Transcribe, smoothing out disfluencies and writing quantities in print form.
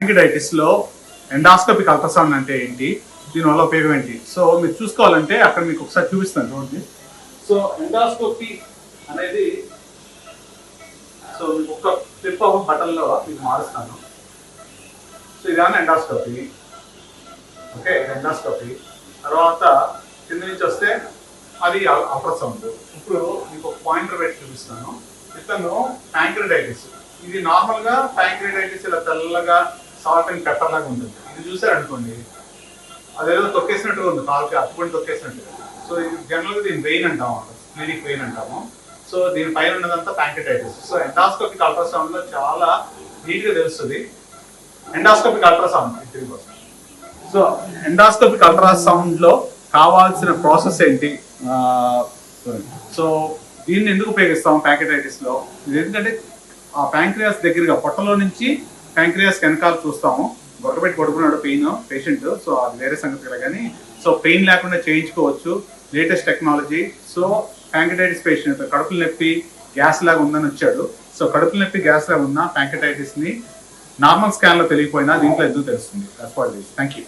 ప్యాంక్రియాటిస్ లో endoscopic ultrasound అంటే ఏంటి, దీనివల్ల ఉపయోగం ఏంటి? సో మీరు చూసుకోవాలంటే అక్కడ మీకు ఒకసారి చూపిస్తాను చూడండి. సో ఎండాస్కోపీ అనేది సో మీకు ఒక క్లిప్ ఆఫ్ బటన్లో మీకు మారుస్తాను. సో ఇదాన్ని ఎండాస్కోపీ. ఓకే, ఎండాస్కోపీ తర్వాత కింద నుంచి వస్తే అది అల్ట్రాసౌండ్. ఇప్పుడు మీకు ఒక పాయింటర్ పెట్టి చూపిస్తాను. ఇతను ప్యాంక్రియాటిస్, ఇది నార్మల్గా ప్యాంక్రియాటిస్ ఇలా తెల్లగా సాల్ట్ అండ్ పెప్పర్ లాగా ఉంటుంది. ఇది చూసారనుకోండి అదేదో తొక్కేసినట్టుగా ఉంది, కాలుకి అట్టుకొని తొక్కేసినట్టుగా. సో ఇది జనరల్గా దీని వెయిన్ అంటాము, క్లినిక్ వెయిన్ అంటాము. సో దీని పైన ఉన్నదంతా ప్యాంక్రియాటిస్. సో ఎండాస్కోపిక్ అల్ట్రాసౌండ్ లో చాలా నీట్గా తెలుస్తుంది. Endoscopic ultrasound so endoscopic ultrasound లో కావాల్సిన ప్రాసెస్ ఏంటి, సో దీన్ని ఎందుకు ఉపయోగిస్తాం ప్యాంక్రియాటిస్ లో? ఇది ఎందుకంటే ఆ ప్యాంక్రియాస్ దగ్గరగా పొట్టలో నుంచి ప్యాంక్రియాస్ వెనకాల చూస్తాము. గొడవపెట్టి కొడుకున్నాడు పెయిన్ పేషెంట్, సో అది వేరే సంగతి కానీ సో పెయిన్ లేకుండా చేయించుకోవచ్చు, లేటెస్ట్ టెక్నాలజీ. సో ప్యాంక్రియాటిస్ పేషెంట్ కడుపులు నొప్పి గ్యాస్ లాగా ఉందని వచ్చాడు. సో కడుపులు నొప్పి గ్యాస్ లాగా ఉన్న ప్యాంక్రియాటిస్ ని నార్మల్ స్కాన్ లో తెలియకపోయినా దీంట్లో ఎందుకు తెలుస్తుంది. Thank you.